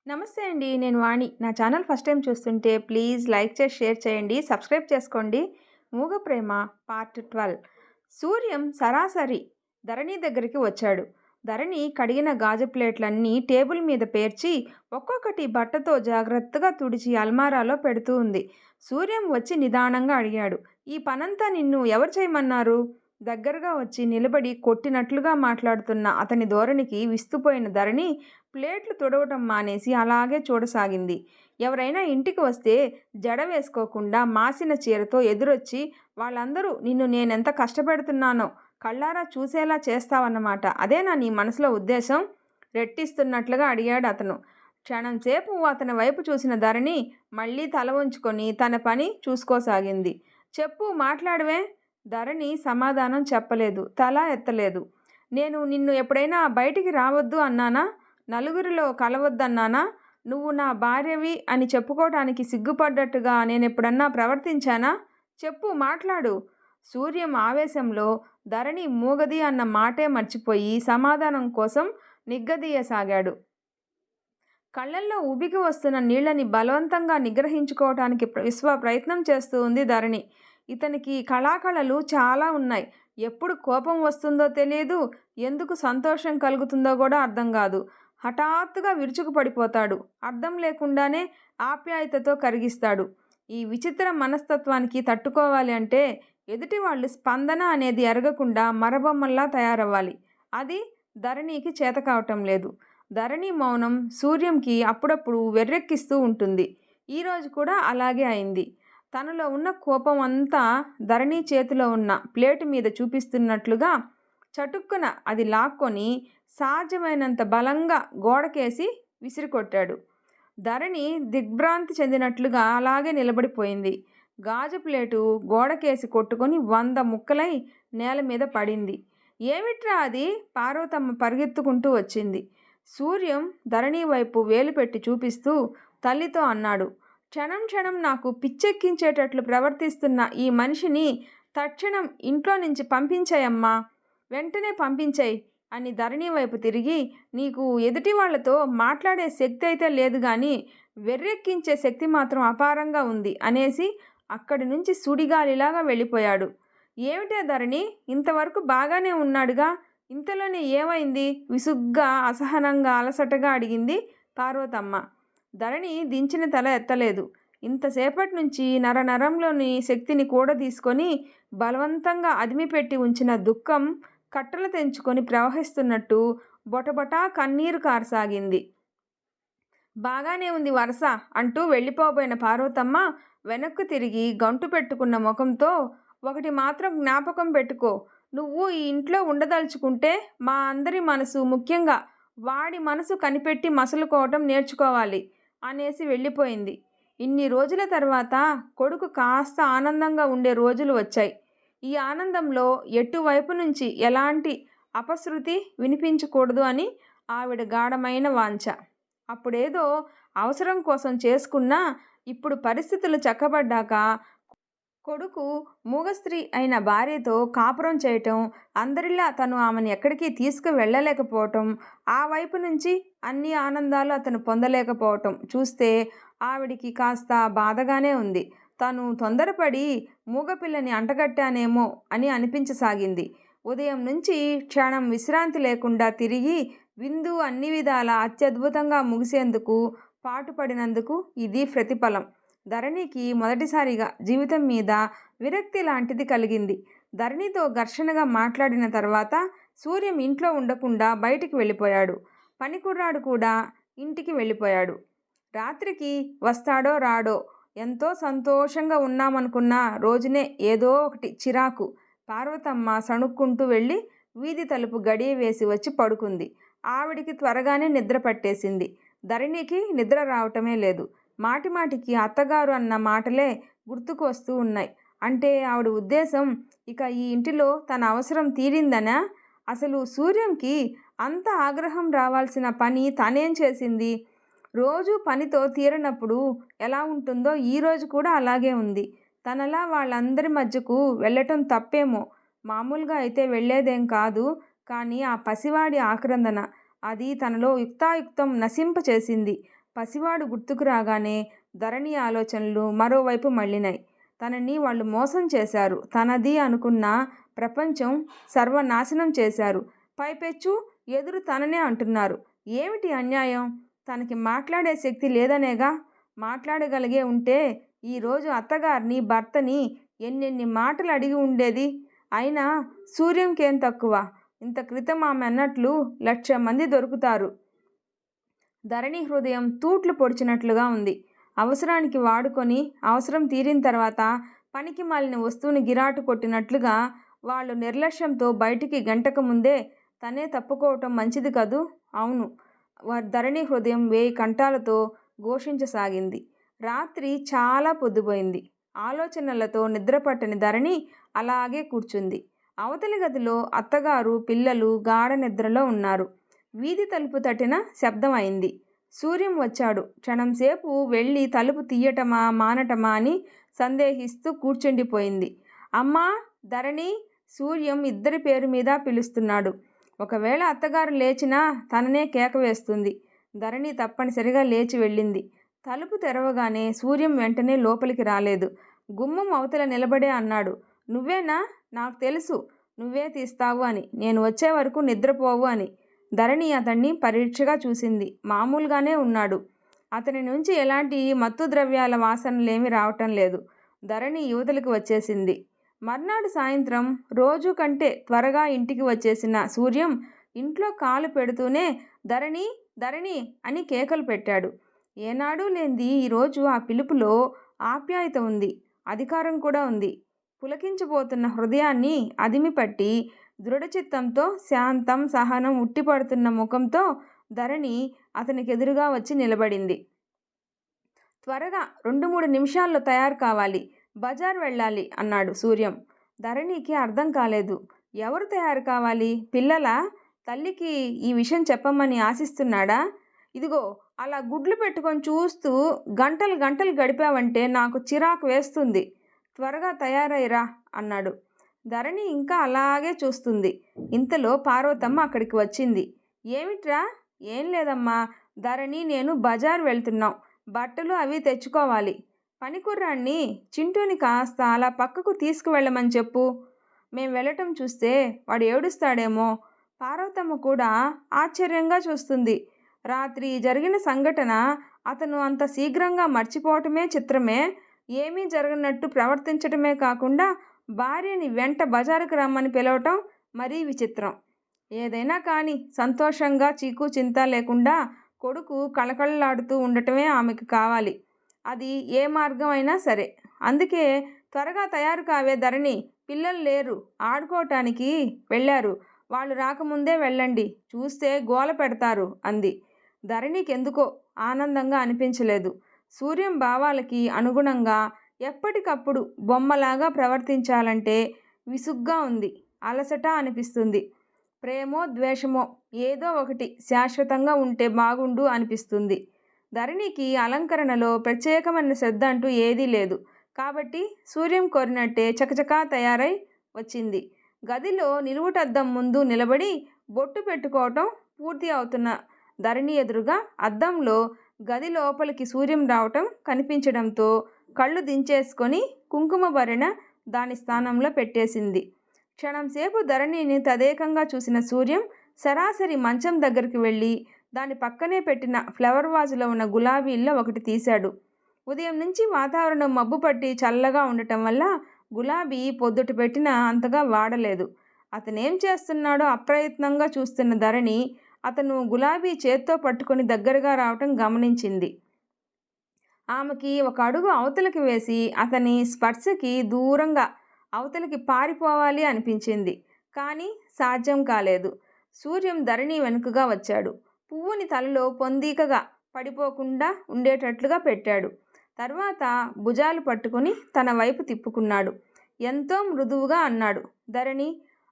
నమస్తే అండి. నేను వాణి. నా ఛానల్ ఫస్ట్ టైమ్ చూస్తుంటే ప్లీజ్ లైక్ చేసి, షేర్ చేయండి. సబ్స్క్రైబ్ చేసుకోండి. మూగ ప్రేమ పార్ట్ 12. సూర్యం సరాసరి ధరణి దగ్గరికి వచ్చాడు. ధరణి కడిగిన గాజు ప్లేట్లన్నీ టేబుల్ మీద పేర్చి ఒక్కొక్కటి బట్టతో జాగ్రత్తగా తుడిచి అల్మారాలో పెడుతూ ఉంది. సూర్యం వచ్చి నిదానంగా అడిగాడు, "ఈ పనంతా నిన్ను ఎవరు చేయమన్నారు?" దగ్గరగా వచ్చి నిలబడి కొట్టినట్లుగా మాట్లాడుతున్న అతని ధోరణికి విస్తుపోయిన ధరణి ప్లేట్లు తుడవటం మానేసి అలాగే చూడసాగింది. ఎవరైనా ఇంటికి వస్తే జడ వేసుకోకుండా మాసిన చీరతో ఎదురొచ్చి వాళ్ళందరూ నిన్ను నేనెంత కష్టపెడుతున్నానో కళ్ళారా చూసేలా చేస్తావన్నమాట. అదేనా నీ మనసులో ఉద్దేశం? రెట్టిస్తున్నట్లుగా అడిగాడు అతను. క్షణంసేపు అతని వైపు చూసిన ధరణి మళ్ళీ తల వంచుకొని తన పని చూసుకోసాగింది. చెప్పు, మాట్లాడవే? ధరణి సమాధానం చెప్పలేదు, తల ఎత్తలేదు. నేను నిన్ను ఎప్పుడైనా బయటికి రావద్దు అన్నానా? నలుగురిలో కలవద్దన్నానా? నువ్వు నా భార్యవి అని చెప్పుకోవటానికి సిగ్గుపడ్డట్టుగా నేనెప్పుడన్నా ప్రవర్తించానా? చెప్పు, మాట్లాడు. సూర్యం ఆవేశంలో ధరణి మూగది అన్న మాటే మర్చిపోయి సమాధానం కోసం నిగ్గదీయసాగాడు. కళ్ళల్లో ఉబికి వస్తున్న నీళ్ళని బలవంతంగా నిగ్రహించుకోవటానికి ప్రయత్నం చేస్తూ ఉంది ధరణి. ఇతనికి కళాకళలు చాలా ఉన్నాయి. ఎప్పుడు కోపం వస్తుందో తెలియదు, ఎందుకు సంతోషం కలుగుతుందో కూడా అర్థం కాదు. హఠాత్తుగా విరుచుకుపడిపోతాడు. అర్థం లేకుండానే ఆప్యాయతతో కరిగిస్తాడు. ఈ విచిత్ర మనస్తత్వానికి తట్టుకోవాలి అంటే ఎదుటి వాళ్ళు స్పందన అనేది ఎరగకుండా మరబొమ్మల్లా తయారవ్వాలి. అది ధరణికి చేత కావటం లేదు. ధరణి మౌనం సూర్యంకి అప్పుడప్పుడు వెర్రెక్కిస్తూ ఉంటుంది. ఈరోజు కూడా అలాగే అయింది. తనలో ఉన్న కోపం అంతా ధరణి చేతిలో ఉన్న ప్లేటు మీద చూపిస్తున్నట్లుగా చటుక్కున అది లాక్కొని సాధ్యమైనంత బలంగా గోడకేసి విసిరికొట్టాడు. ధరణి దిగ్భ్రాంతి చెందినట్లుగా అలాగే నిలబడిపోయింది. గాజు ప్లేటు గోడకేసి కొట్టుకొని 100 ముక్కలై నేల మీద పడింది. ఏమిట్రా అది? పార్వతమ్మ పరిగెత్తుకుంటూ వచ్చింది. సూర్యం ధరణి వైపు వేలు పెట్టి చూపిస్తూ తల్లితో అన్నాడు, క్షణం క్షణం నాకు పిచ్చెక్కించేటట్లు ప్రవర్తిస్తున్న ఈ మనిషిని తక్షణం ఇంట్లో నుంచి పంపించేయమ్మా, వెంటనే పంపించేయి అని ధరణి వైపు తిరిగి, నీకు ఎదుటి వాళ్లతో మాట్లాడే శక్తి అయితే లేదు కానీ వెర్రెక్కించే శక్తి మాత్రం అపారంగా ఉంది అనేసి అక్కడి నుంచి సుడిగాలిలాగా వెళ్ళిపోయాడు. ఏమిటే ధరణి, ఇంతవరకు బాగానే ఉన్నాడుగా, ఇంతలోనే ఏమైంది? విసుగ్గా, అసహనంగా, అలసటగా అడిగింది పార్వతమ్మ. ధరణి దించిన తల ఎత్తలేదు. ఇంతసేపటి నుంచి నరనరంలోని శక్తిని కూడా తీసుకొని బలవంతంగా అదిమిపెట్టి ఉంచిన దుఃఖం కట్టలు తెంచుకొని ప్రవహిస్తున్నట్టు బొటబొటా కన్నీరు కారసాగింది. బాగానే ఉంది వరస అంటూ వెళ్ళిపోబోయిన పార్వతమ్మ వెనక్కు తిరిగి గంటు పెట్టుకున్న ముఖంతో, ఒకటి మాత్రం జ్ఞాపకం పెట్టుకో, నువ్వు ఈ ఇంట్లో ఉండదలుచుకుంటే మా అందరి మనసు, ముఖ్యంగా వాడి మనసు కనిపెట్టి మసలుకోవటం నేర్చుకోవాలి అనేసి వెళ్ళిపోయింది. ఇన్ని రోజుల తర్వాత కొడుకు కాస్త ఆనందంగా ఉండే రోజులు వచ్చాయి. ఈ ఆనందంలో ఎటువైపు నుంచి ఎలాంటి అపశృతి వినిపించకూడదు అని ఆవిడ గాఢమైన వాంఛ. అప్పుడేదో అవసరం కోసం చేసుకున్నా ఇప్పుడు పరిస్థితులు చక్కబడ్డాక కొడుకు మూగ స్త్రీ అయిన భార్యతో కాపురం చేయటం, అందరిలా తను ఆమెను ఎక్కడికి తీసుకువెళ్ళలేకపోవటం, ఆ వైపు నుంచి అన్ని ఆనందాలు అతను పొందలేకపోవటం చూస్తే ఆవిడికి కాస్త బాధగానే ఉంది. తను తొందరపడి మూగపిల్లని అంటగట్టానేమో అని అనిపించసాగింది. ఉదయం నుంచి క్షణం విశ్రాంతి లేకుండా తిరిగి విందు అన్ని విధాలా అత్యద్భుతంగా ముగిసేందుకు పాటుపడినందుకు ఇది ప్రతిఫలం. ధరణికి మొదటిసారిగా జీవితం మీద విరక్తి లాంటిది కలిగింది. ధరణితో ఘర్షణగా మాట్లాడిన తర్వాత సూర్యం ఇంట్లో ఉండకుండా బయటికి వెళ్ళిపోయాడు. పనికుర్రాడు కూడా ఇంటికి వెళ్ళిపోయాడు. రాత్రికి వస్తాడో రాడో, ఎంతో సంతోషంగా ఉన్నామనుకున్న రోజునే ఏదో ఒకటి చిరాకు. పార్వతమ్మ సణుక్కుంటూ వెళ్ళి వీధి తలుపు గడియ వేసి వచ్చి పడుకుంది. ఆవిడికి త్వరగానే నిద్ర పట్టేసింది. ధరణికి నిద్ర రావటమే లేదు. మాటిమాటికి అత్తగారు అన్న మాటలే గుర్తుకు వస్తూ ఉన్నాయి. అంటే ఆవిడ ఉద్దేశం ఇక ఈ ఇంటిలో తన అవసరం తీరిందనా? అసలు సూర్యంకి అంత ఆగ్రహం రావాల్సిన పని తనేం చేసింది? రోజు పనితో తీరనప్పుడు ఎలా ఉంటుందో ఈరోజు కూడా అలాగే ఉంది. తనలా వాళ్ళందరి మధ్యకు వెళ్ళటం తప్పేమో. మామూలుగా అయితే వెళ్ళేదేం కాదు, కానీ ఆ పసివాడి ఆక్రందన అది తనలో యుక్తాయుక్తం నశింపచేసింది. పసివాడు గుర్తుకు రాగానే ధరణి ఆలోచనలు మరోవైపు మళ్ళినాయి. తనని వాళ్ళు మోసం చేశారు. తనది అనుకున్న ప్రపంచం సర్వనాశనం చేశారు. పైపెచ్చు ఎదురు తననే అంటున్నారు. ఏమిటి అన్యాయం? తనకి మాట్లాడే శక్తి లేదనేగా. మాట్లాడగలిగే ఉంటే ఈరోజు అత్తగారిని, భర్తని ఎన్నెన్ని మాటలు అడిగి ఉండేది. అయినా సూర్యంకేం తక్కువ? ఇంత క్రితం ఆమె అన్నట్లు 1,00,000 మంది దొరుకుతారు. ధరణి హృదయం తూట్లు పొడిచినట్లుగా ఉంది. అవసరానికి వాడుకొని అవసరం తీరిన తర్వాత పనికి మాలిన వస్తువుని గిరాటు కొట్టినట్లుగా వాళ్ళు నిర్లక్ష్యంతో బయటికి గంటక ముందే తనే తప్పుకోవటం మంచిది కదూ. అవును. ధరణి హృదయం 1000 కంఠాలతో ఘోషించసాగింది. రాత్రి చాలా పొద్దుపోయింది. ఆలోచనలతో నిద్రపట్టని ధరణి అలాగే కూర్చుంది. అవతలి గదిలో అత్తగారు, పిల్లలు గాఢ నిద్రలో ఉన్నారు. వీధి తలుపు తట్టిన శబ్దం అయింది. సూర్యం వచ్చాడు. క్షణంసేపు వెళ్ళి తలుపు తీయటమా మానటమా అని సందేహిస్తూ కూర్చుండిపోయింది. అమ్మా, ధరణి! సూర్యం ఇద్దరి పేరు మీద పిలుస్తున్నాడు. ఒకవేళ అత్తగారు లేచినా తననే కేక వేస్తుంది. ధరణి తప్పనిసరిగా లేచి వెళ్ళింది. తలుపు తెరవగానే సూర్యం వెంటనే లోపలికి రాలేదు. గుమ్మం అవతల నిలబడే అన్నాడు. నువ్వేనా? నాకు తెలుసు నువ్వే తీస్తావు అని. నేను వచ్చే వరకు నిద్రపోవు అని. ధరణి అతన్ని పరీక్షగా చూసింది. మామూలుగానే ఉన్నాడు. అతని నుంచి ఎలాంటి మత్తు ద్రవ్యాల వాసనలేమీ రావటం లేదు. ధరణి యువతలకు వచ్చేసింది. మర్నాడు సాయంత్రం రోజు కంటే త్వరగా ఇంటికి వచ్చేసిన సూర్యం ఇంట్లో కాలు పెడుతూనే ధరణి, ధరణి అని కేకలు పెట్టాడు. ఏనాడూ లేనిది ఈరోజు ఆ పిలుపులో ఆప్యాయత ఉంది, అధికారం కూడా ఉంది. పులకించబోతున్న హృదయాన్ని అదిమిపట్టి దృఢచిత్తంతో, శాంతం, సహనం ఉట్టిపడుతున్న ముఖంతో ధరణి అతనికి ఎదురుగా వచ్చి నిలబడింది. త్వరగా 2-3 నిమిషాల్లో తయారు కావాలి, బజార్ వెళ్ళాలి అన్నాడు సూర్యం. ధరణికి అర్థం కాలేదు. ఎవరు తయారు కావాలి? పిల్లలా? తల్లికి ఈ విషయం చెప్పమని ఆశిస్తున్నాడా? ఇదిగో అలా గుడ్లు పెట్టుకొని చూస్తూ గంటలు గంటలు గడిపావంటే నాకు చిరాకు వేస్తుంది. త్వరగా తయారైరా అన్నాడు. ధరణి ఇంకా అలాగే చూస్తుంది. ఇంతలో పార్వతమ్మ అక్కడికి వచ్చింది. ఏమిట్రా? ఏం లేదమ్మా, ధరణి నేను బజార్ వెళ్తున్నాం. బట్టలు అవి తెచ్చుకోవాలి. పనికుర్రాణ్ణి చింటూని కాస్త అలా పక్కకు తీసుకువెళ్ళమని చెప్పు. మేం వెళ్ళటం చూస్తే వాడు ఏడుస్తాడేమో. పార్వతమ్మ కూడా ఆశ్చర్యంగా చూస్తుంది. రాత్రి జరిగిన సంఘటన అతను అంత శీఘ్రంగా మర్చిపోవటమే చిత్రమే. ఏమీ జరగనట్టు ప్రవర్తించటమే కాకుండా భార్యని వెంట బజారుకు రమ్మని పిలవటం మరీ విచిత్రం. ఏదైనా కానీ సంతోషంగా చీకు చింత లేకుండా కొడుకు కళకళలాడుతూ ఉండటమే ఆమెకు కావాలి. అది ఏ మార్గం అయినా సరే. అందుకే త్వరగా తయారు కావే ధరణి, పిల్లలు లేరు, ఆడుకోవటానికి వెళ్ళారు. వాళ్ళు రాకముందే వెళ్ళండి, చూస్తే గోల పెడతారు అంది. ధరణికి ఎందుకో ఆనందంగా అనిపించలేదు. సూర్యం భావాలకి అనుగుణంగా ఎప్పటికప్పుడు బొమ్మలాగా ప్రవర్తించాలంటే విసుగ్గా ఉంది, అలసట అనిపిస్తుంది. ప్రేమో ద్వేషమో ఏదో ఒకటి శాశ్వతంగా ఉంటే బాగుండు అనిపిస్తుంది. ధరణికి అలంకరణలో ప్రత్యేకమైన శ్రద్ధ అంటూ ఏదీ లేదు. కాబట్టి సూర్యం కోరినట్టే చకచకా తయారై వచ్చింది. గదిలో నిలువుటద్దం ముందు నిలబడి బొట్టు పెట్టుకోవటం పూర్తి అవుతున్న ధరణి ఎదురుగా అద్దంలో గది లోపలికి సూర్యం రావటం కనిపించడంతో కళ్ళు దించేసుకొని కుంకుమ భరిణ దాని స్థానంలో పెట్టేసింది. క్షణంసేపు ధరణిని తదేకంగా చూసిన సూర్యం సరాసరి మంచం దగ్గరికి వెళ్ళి దాని పక్కనే పెట్టిన ఫ్లవర్ వాజులో ఉన్న గులాబీల్లో ఒకటి తీశాడు. ఉదయం నుంచి వాతావరణం మబ్బు పట్టి చల్లగా ఉండటం వల్ల గులాబీ పొద్దుట పెట్టినా అంతగా వాడలేదు. అతనేం చేస్తున్నాడో అప్రయత్నంగా చూస్తున్న ధరణి అతను గులాబీ చేత్తో పట్టుకొని దగ్గరగా రావటం గమనించింది. ఆమెకి ఒక అడుగు అవతలకి వేసి అతని స్పర్శకి దూరంగా అవతలికి పారిపోవాలి అనిపించింది. కానీ సాధ్యం కాలేదు. సూర్యం ధరణి వెనుకగా వచ్చాడు. పువ్వుని తలలో పొందికగా పడిపోకుండా ఉండేటట్లుగా పెట్టాడు. తర్వాత భుజాలు పట్టుకుని తన వైపు తిప్పుకున్నాడు. ఎంతో మృదువుగా అన్నాడు. ధరణి,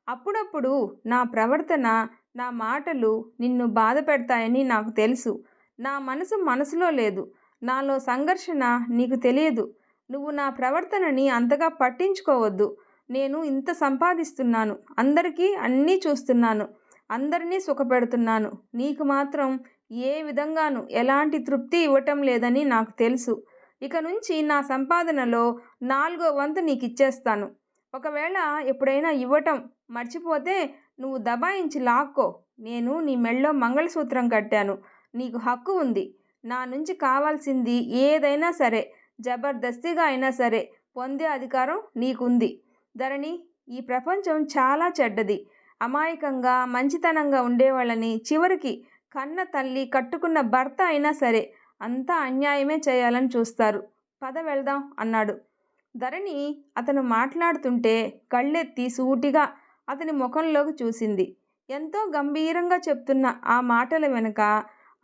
అప్పుడప్పుడు నా ప్రవర్తన, నా మాటలు నిన్ను బాధ పెడతాయని నాకు తెలుసు. నా మనసులో లేదు. నాలో సంఘర్షణ నీకు తెలియదు. నువ్వు నా ప్రవర్తనని అంతగా పట్టించుకోవద్దు. నేను ఇంత సంపాదిస్తున్నాను, అందరికీ అన్నీ చూస్తున్నాను, అందరినీ సుఖపెడుతున్నాను. నీకు మాత్రం ఏ విధంగానూ ఎలాంటి తృప్తి ఇవ్వటం లేదని నాకు తెలుసు. ఇక నుంచి నా సంపాదనలో 4వ వంతు నీకిచ్చేస్తాను. ఒకవేళ ఎప్పుడైనా ఇవ్వటం మర్చిపోతే నువ్వు దబాయించి లాక్కో. నేను నీ మెడలో మంగళసూత్రం కట్టాను. నీకు హక్కు ఉంది. నా నుంచి కావాల్సింది ఏదైనా సరే, జబర్దస్తిగా అయినా సరే పొందే అధికారం నీకుంది. ధరణి, ఈ ప్రపంచం చాలా చెడ్డది. అమాయకంగా, మంచితనంగా ఉండేవాళ్ళని చివరికి కన్న తల్లి, కట్టుకున్న భర్త అయినా సరే అంతా అన్యాయమే చేయాలని చూస్తారు. పద వెళ్దాం అన్నాడు. ధరణి అతను మాట్లాడుతుంటే కళ్ళెత్తి సూటిగా అతని ముఖంలోకి చూసింది. ఎంతో గంభీరంగా చెప్తున్న ఆ మాటల వెనుక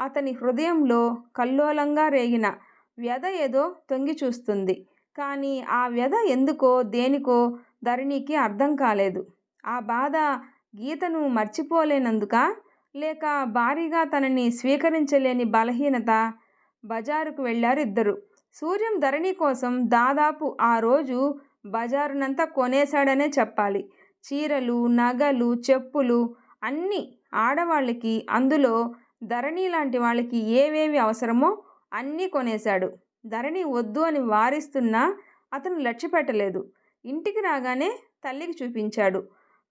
అతని హృదయంలో కల్లోలంగా రేగిన వ్యధ ఏదో తొంగి చూస్తుంది. కానీ ఆ వ్యధ ఎందుకో, దేనికో ధరణికి అర్థం కాలేదు. ఆ బాధ గీతను మర్చిపోలేనందుకా, లేక భారీగా తనని స్వీకరించలేని బలహీనత? బజారుకు వెళ్ళారు ఇద్దరు. సూర్యం ధరణి కోసం దాదాపు ఆ రోజు బజారునంతా కొనేశాడనే చెప్పాలి. చీరలు, నగలు, చెప్పులు అన్నీ ఆడవాళ్ళకి, అందులో ధరణి లాంటి వాళ్ళకి ఏవేవి అవసరమో అన్నీ కొనేశాడు. ధరణి వద్దు అని వారిస్తున్నా అతను లక్ష్యపెట్టలేదు. ఇంటికి రాగానే తల్లికి చూపించాడు.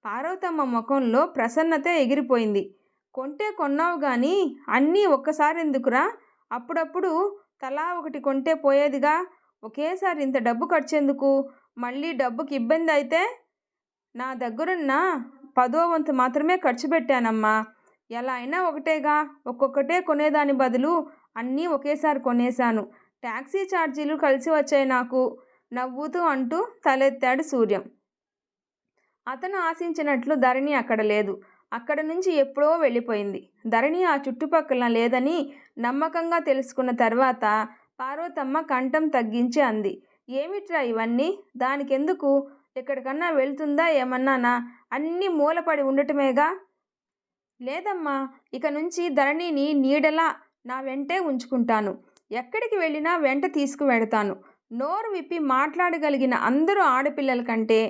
పార్వతమ్మ ముఖంలో ప్రసన్నత ఎగిరిపోయింది. కొంటే కొన్నావు గాని అన్నీ ఒక్కసారెందుకురా? అప్పుడప్పుడు తలా ఒకటి కొంటే పోయేదిగా. ఒకేసారి ఇంత డబ్బు ఖర్చెందుకు? మళ్ళీ డబ్బుకి ఇబ్బంది అయితే? నా దగ్గరున్న 10వ వంతు మాత్రమే ఖర్చు పెట్టానమ్మా. ఎలా అయినా ఒకటేగా. ఒక్కొక్కటే కొనేదాని బదులు అన్నీ ఒకేసారి కొనేశాను. ట్యాక్సీ ఛార్జీలు కలిసి వచ్చాయి నాకు, నవ్వుతూ అంటూ తలెత్తాడు సూర్యం. అతను ఆశించినట్లు ధరణి అక్కడ లేదు. అక్కడ నుంచి ఎప్పుడో వెళ్ళిపోయింది. ధరణి ఆ చుట్టుపక్కల లేదని నమ్మకంగా తెలుసుకున్న తర్వాత పార్వతమ్మ కంఠం తగ్గించి అంది. ఏమిట్రా ఇవన్నీ? దానికెందుకు? ఎక్కడికన్నా వెళ్తుందా ఏమన్నానా? అన్నీ మూలపడి ఉండటమేగా. లేదమ్మా, ఇక నుంచి ధరణిని నీడలా నా వెంటే ఉంచుకుంటాను. ఎక్కడికి వెళ్ళినా వెంట తీసుకువెడతాను. నోరు విప్పి మాట్లాడగలిగిన అందరూ ఆడపిల్లల కంటే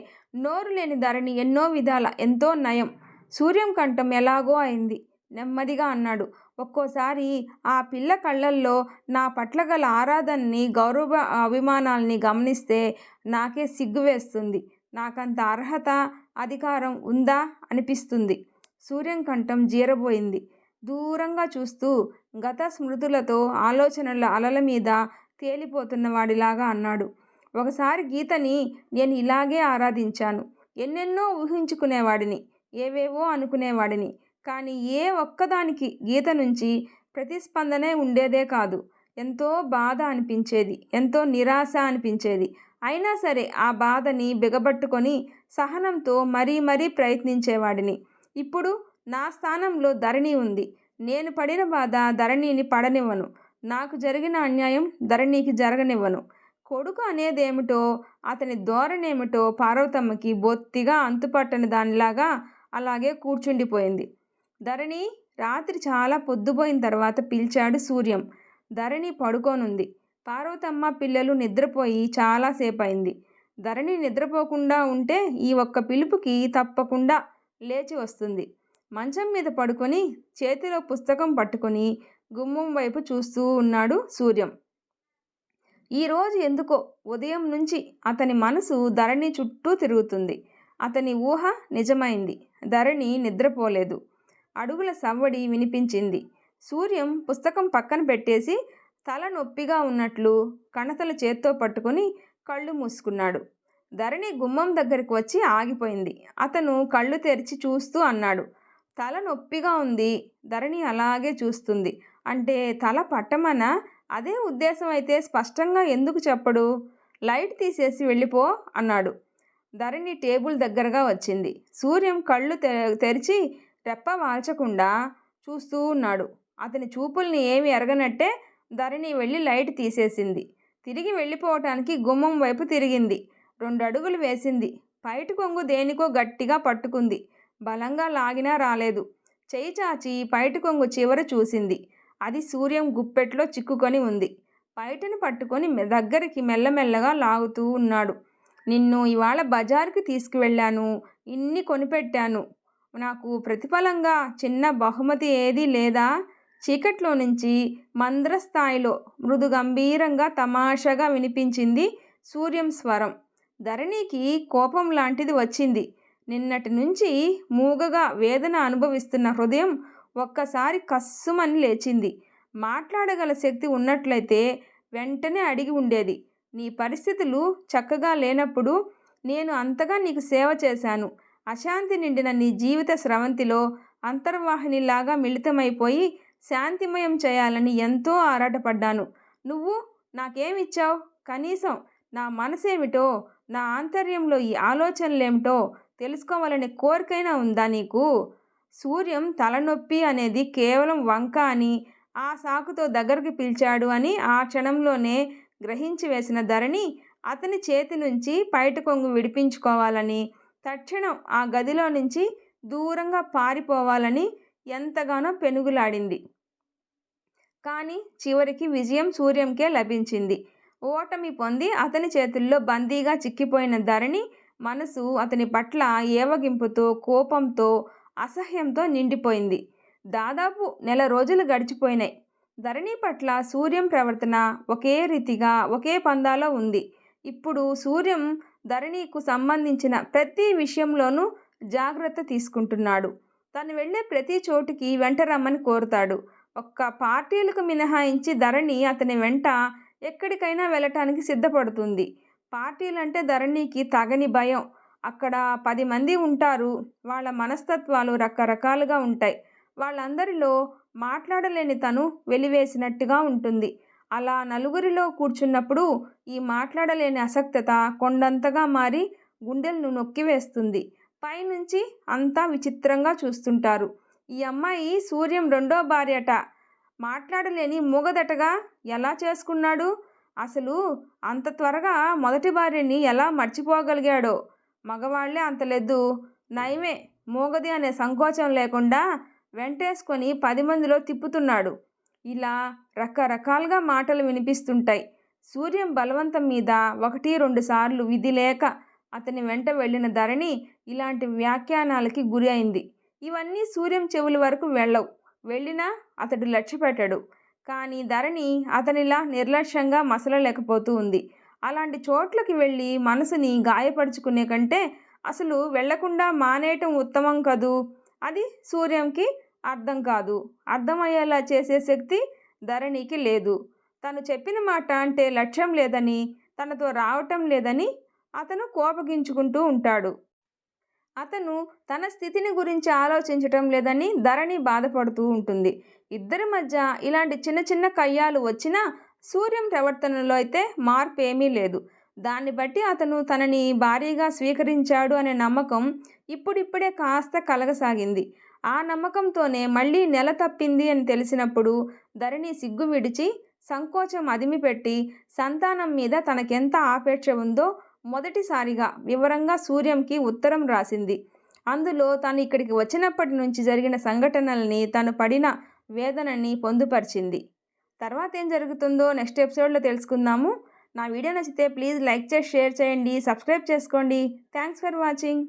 నోరు లేని ధరణి ఎన్నో విధాల ఎంతో నయం. సూర్యం కంఠం ఎలాగో అయింది. నెమ్మదిగా అన్నాడు. ఒక్కోసారి ఆ పిల్ల కళ్ళల్లో నా పట్ల గల ఆరాధనని, గౌరవ అభిమానాల్ని గమనిస్తే నాకే సిగ్గు వేస్తుంది. నాకంత అర్హత, అధికారం ఉందా అనిపిస్తుంది. సూర్యం కంఠం జీరబోయింది. దూరంగా చూస్తూ గత స్మృతులతో ఆలోచనల అలల మీద తేలిపోతున్న వాడిలాగా అన్నాడు. ఒకసారి గీతని నేను ఇలాగే ఆరాధించాను. ఎన్నెన్నో ఊహించుకునేవాడిని, ఏవేవో అనుకునేవాడిని. కానీ ఏ ఒక్కదానికి గీత నుంచి ప్రతిస్పందనే ఉండేదే కాదు. ఎంతో బాధ అనిపించేది, ఎంతో నిరాశ అనిపించేది. అయినా సరే ఆ బాధని బిగబట్టుకొని సహనంతో మరీ మరీ ప్రయత్నించేవాడిని. ఇప్పుడు నా స్థానంలో ధరణి ఉంది. నేను పడిన బాధ ధరణిని పడనివ్వను. నాకు జరిగిన అన్యాయం ధరణికి జరగనివ్వను. కొడుకు అనేదేమిటో, అతని ధోరణేమిటో పార్వతమ్మకి బొత్తిగా అంతుపట్టని దానిలాగా అలాగే కూర్చుండిపోయింది. ధరణి, రాత్రి చాలా పొద్దుపోయిన తర్వాత పిలిచాడు సూర్యం. ధరణి పడుకోనుంది. పార్వతమ్మ పిల్లలు నిద్రపోయి చాలాసేపయింది. ధరణి నిద్రపోకుండా ఉంటే ఈ ఒక్క పిలుపుకి తప్పకుండా లేచి వస్తుంది. మంచం మీద పడుకొని చేతిలో పుస్తకం పట్టుకొని గుమ్మం వైపు చూస్తూ ఉన్నాడు సూర్యం. ఈరోజు ఎందుకో ఉదయం నుంచి అతని మనసు ధరణి చుట్టూ తిరుగుతుంది. అతని ఊహ నిజమైంది. ధరణి నిద్రపోలేదు. అడుగుల సవ్వడి వినిపించింది. సూర్యం పుస్తకం పక్కన పెట్టేసి తల నొప్పిగా ఉన్నట్లు కణతల చేత్తో పట్టుకొని కళ్ళు మూసుకున్నాడు. ధరణి గుమ్మం దగ్గరికి వచ్చి ఆగిపోయింది. అతను కళ్ళు తెరిచి చూస్తూ అన్నాడు, తల నొప్పిగా ఉంది. ధరణి అలాగే చూస్తుంది. అంటే తల పట్టమనా? అదే ఉద్దేశం అయితే స్పష్టంగా ఎందుకు చెప్పడు? లైట్ తీసేసి వెళ్ళిపో అన్నాడు. ధరణి టేబుల్ దగ్గరగా వచ్చింది. సూర్యం కళ్ళు తెరిచి రెప్ప వాల్చకుండా చూస్తూ ఉన్నాడు. అతని చూపుల్ని ఏమి ఎరగనట్టే ధరణి వెళ్ళి లైట్ తీసేసింది. తిరిగి వెళ్ళిపోవటానికి గుమ్మం వైపు తిరిగింది. 2 అడుగులు వేసింది. పైటి కొంగు దేనికో గట్టిగా పట్టుకుంది. బలంగా లాగినా రాలేదు. చేయి చాచి పైటి కొంగు చివర చూసింది. అది సూర్యం గుప్పెట్లో చిక్కుకొని ఉంది. పైటను పట్టుకొని దగ్గరికి మెల్లమెల్లగా లాగుతూ ఉన్నాడు. నిన్ను ఇవాళ బజారుకి తీసుకువెళ్ళాను. ఇన్ని కొనిపెట్టాను. నాకు ప్రతిఫలంగా చిన్న బహుమతి ఏదీ లేదా? చీకట్లో నుంచి మంద్రస్థాయిలో మృదు గంభీరంగా తమాషాగా వినిపించింది సూర్యం స్వరం. ధరణికి కోపం లాంటిది వచ్చింది. నిన్నటి నుంచి మూగగా వేదన అనుభవిస్తున్న హృదయం ఒక్కసారి కస్సుమని లేచింది. మాట్లాడగల శక్తి ఉన్నట్లయితే వెంటనే అడిగి ఉండేది. నీ పరిస్థితులు చక్కగా లేనప్పుడు నేను అంతగా నీకు సేవ చేశాను. అశాంతి నిండిన నీ జీవిత స్రవంతిలో అంతర్వాహినిలాగా మిళితమైపోయి శాంతిమయం చేయాలని ఎంతో ఆరాటపడ్డాను. నువ్వు నాకేమిచ్చావు? కనీసం నా మనసేమిటో, నా ఆంతర్యంలో ఈ ఆలోచనలేమిటో తెలుసుకోవాలనే కోరికైనా ఉందా నీకు? సూర్యం తలనొప్పి అనేది కేవలం వంక అని, ఆ సాకుతో దగ్గరికి పిలిచాడు అని ఆ క్షణంలోనే గ్రహించి వేసిన ధరణి అతని చేతి నుంచి పైట కొంగు విడిపించుకోవాలని, తక్షణం ఆ గదిలో నుంచి దూరంగా పారిపోవాలని ఎంతగానో పెనుగులాడింది. కానీ చివరికి విజయం సూర్యంకే లభించింది. ఓటమి పొంది అతని చేతుల్లో బందీగా చిక్కిపోయిన ధరణి మనసు అతని పట్ల ఏవగింపుతో, కోపంతో, అసహ్యంతో నిండిపోయింది. దాదాపు నెల రోజులు గడిచిపోయినాయి. ధరణి పట్ల సూర్యం ప్రవర్తన ఒకే రీతిగా, ఒకే పందాలో ఉంది. ఇప్పుడు సూర్యం ధరణికు సంబంధించిన ప్రతి విషయంలోనూ జాగ్రత్త తీసుకుంటున్నాడు. తను వెళ్ళే ప్రతి చోటుకి వెంట రమ్మని కోరుతాడు. ఒక్క పార్టీలకు మినహాయించి ధరణి అతని వెంట ఎక్కడికైనా వెళ్ళటానికి సిద్ధపడుతుంది. పార్టీలంటే ధరణికి తగని భయం. అక్కడ 10 మంది ఉంటారు. వాళ్ళ మనస్తత్వాలు రకరకాలుగా ఉంటాయి. వాళ్ళందరిలో మాట్లాడలేని తను వెలివేసినట్టుగా ఉంటుంది. అలా నలుగురిలో కూర్చున్నప్పుడు ఈ మాట్లాడలేని అసక్తత కొండంతగా మారి గుండెలను నొక్కివేస్తుంది. పైనుంచి అంతా విచిత్రంగా చూస్తుంటారు. ఈ అమ్మాయి సూర్యం రెండో భార్యట, మాట్లాడలేని మూగదటగా, ఎలా చేసుకున్నాడు? అసలు అంత త్వరగా మొదటి భార్యని ఎలా మర్చిపోగలిగాడో? మగవాళ్లే అంతలేదు, నయమే మూగది అనే సంకోచం లేకుండా వెంటేసుకొని 10 మందిలో తిప్పుతున్నాడు. ఇలా రకరకాలుగా మాటలు వినిపిస్తుంటాయి. సూర్యం బలవంతం మీద 1-2 సార్లు విధి లేక అతని వెంట వెళ్ళిన ధరణి ఇలాంటి వ్యాఖ్యానాలకి గురి అయింది. ఇవన్నీ సూర్యం చెవుల వరకు వెళ్ళవు. వెళ్ళినా అతడు లక్ష్యపెట్టాడు. కానీ ధరణి అతనిలా నిర్లక్ష్యంగా మసలలేకపోతూ ఉంది. అలాంటి చోట్లకి వెళ్ళి మనసుని గాయపరుచుకునే కంటే అసలు వెళ్లకుండా మానేయటం ఉత్తమం కదూ. అది సూర్యంకి అర్థం కాదు. అర్థమయ్యేలా చేసే శక్తి ధరణికి లేదు. తను చెప్పిన మాట అంటే లక్ష్యం లేదని, తనతో రావటం లేదని అతను కోపగించుకుంటూ ఉంటాడు. అతను తన స్థితిని గురించి ఆలోచించటం లేదని ధరణి బాధపడుతూ ఉంటుంది. ఇద్దరి మధ్య ఇలాంటి చిన్న చిన్న కయ్యాలు వచ్చినా సూర్యం ప్రవర్తనలో అయితే మార్పు ఏమీ లేదు. దాన్ని బట్టి అతను తనని భార్యగా స్వీకరించాడు అనే నమ్మకం ఇప్పుడిప్పుడే కాస్త కలగసాగింది. ఆ నమ్మకంతోనే మళ్ళీ నెల తప్పింది అని తెలిసినప్పుడు ధరణి సిగ్గు విడిచి, సంకోచం అదిమిపెట్టి సంతానం మీద తనకెంత ఆపేక్ష ఉందో మొదటిసారిగా వివరంగా సూర్యంకి ఉత్తరం రాసింది. అందులో తను ఇక్కడికి వచ్చినప్పటి నుంచి జరిగిన సంఘటనల్ని, తను పడిన వేదనని పొందుపరిచింది. తర్వాత ఏం జరుగుతుందో నెక్స్ట్ ఎపిసోడ్లో తెలుసుకుందాము. నా వీడియో నచ్చితే ప్లీజ్ లైక్ చేసి షేర్ చేయండి, సబ్స్క్రైబ్ చేసుకోండి. Thanks for watching.